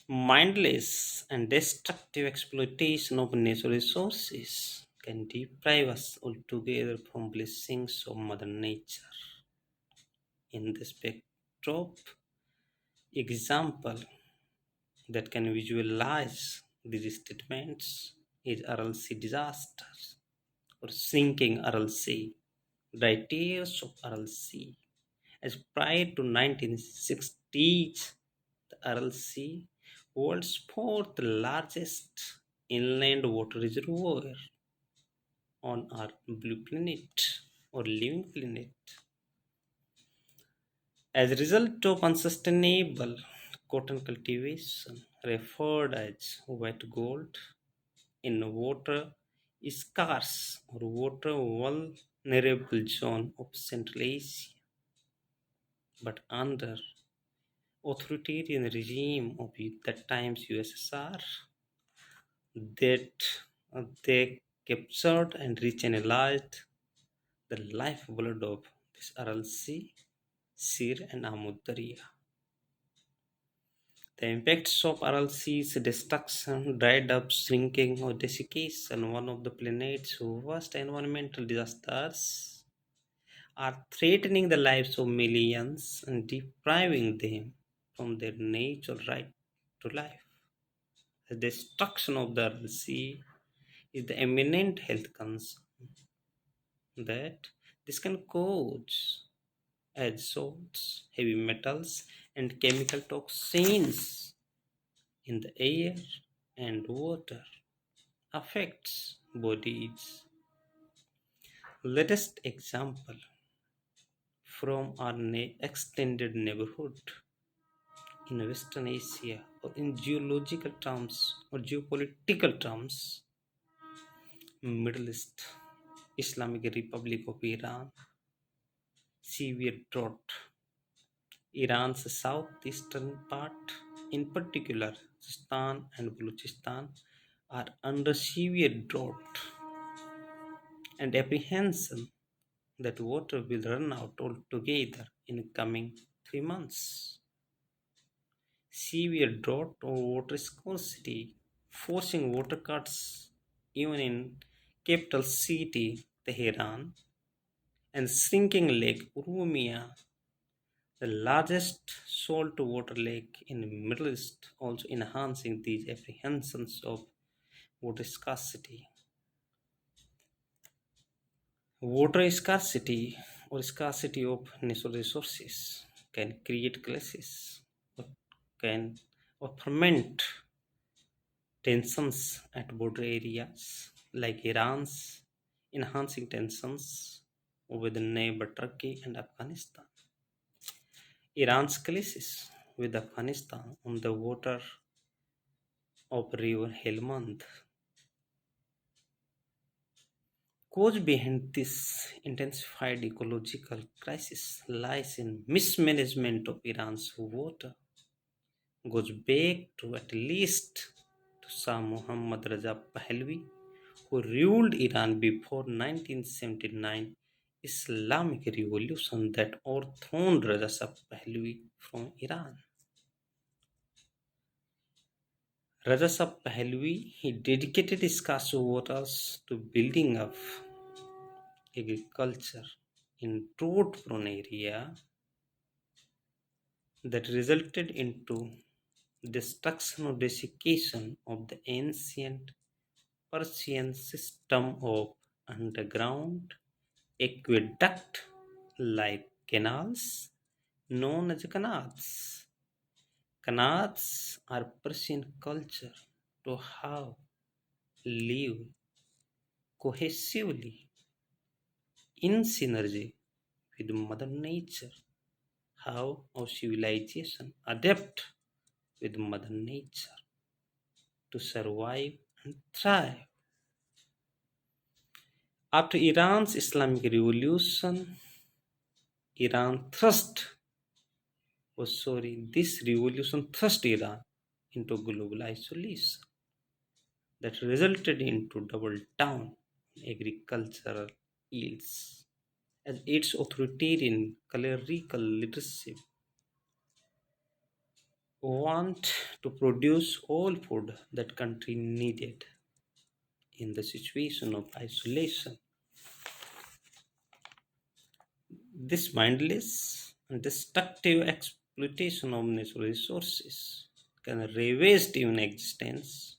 Mindless and destructive exploitation of natural resources can deprive us altogether from blessings of Mother Nature. In this backdrop, example that can visualize these statements is Aral Sea disasters or sinking Aral Sea, dry tears of Aral Sea. As prior to 1960s, the Aral Sea, world's fourth largest inland water reservoir on our blue planet or living planet, as a result of unsustainable cotton cultivation, referred as wet gold, in water scarce or water vulnerable zone of Central Asia, but under authoritarian regime of that time's USSR, that they captured and rechannelized the lifeblood of this Aral Sea, Sir and Amud Darya. The impacts of Aral Sea's destruction, dried up, shrinking, or desiccation, one of the planet's worst environmental disasters, are threatening the lives of millions and depriving them from their natural right to life. The destruction of the Aral Sea is the imminent health concern that this can cause azotes, heavy metals, and chemical toxins in the air and water affects bodies. Latest example from our extended neighborhood in Western Asia, or in geological terms or geopolitical terms, Middle East, Islamic Republic of Iran, severe drought. Iran's southeastern part, in particular Sistan and Balochistan, are under severe drought and apprehension that water will run out altogether in coming 3 months. Severe drought or water scarcity, forcing water cuts even in capital city Tehran, and sinking Lake Urumia, the largest saltwater lake in the Middle East, also enhancing these apprehensions of water scarcity. Water scarcity or scarcity of natural resources can create crises or can or ferment tensions at border areas like Iran's enhancing tensions with the neighbor Turkey and Afghanistan. Iran's crisis with Afghanistan on the water of river Helmand. Cause behind this intensified ecological crisis lies in mismanagement of Iran's water. Goes back to at least to Shah Muhammad Raja Pahlavi, who ruled Iran before 1979 Islamic revolution that overthrew Raja Shah Pahlavi from Iran. Raja Shah Pahlavi, he dedicated scarce waters to building up agriculture in drought-prone area that resulted into destruction or desiccation of the ancient Persian system of underground aqueduct like canals known as canals. Canals are Persian culture to how live cohesively in synergy with Mother Nature, how our civilization adapt with Mother Nature to survive and thrive. After Iran's Islamic Revolution, Iran thrust, this revolution thrust Iran into global isolation that resulted into double down on agricultural yields as its authoritarian clerical leadership want to produce all food that country needed in the situation of isolation. This mindless and destructive exploitation of natural resources can ravage human existence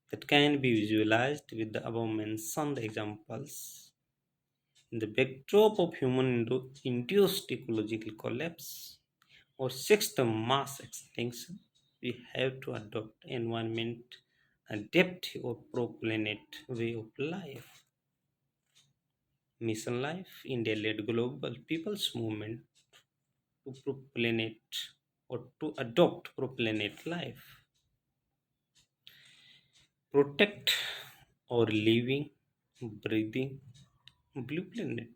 that can be visualized with the above mentioned examples. In the backdrop of human induced ecological collapse or sixth mass extinction, we have to adopt environment adaptive or pro-planet way of life. Mission Life, India led global people's movement to pro-planet or to adopt pro-planet life, protect our living, breathing blue planet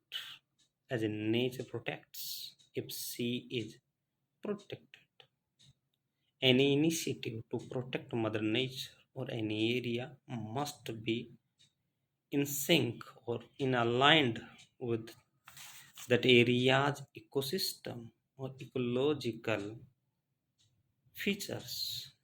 as in nature protects if she is protected. Any initiative to protect Mother Nature or any area must be in sync or in aligned with that area's ecosystem or ecological features.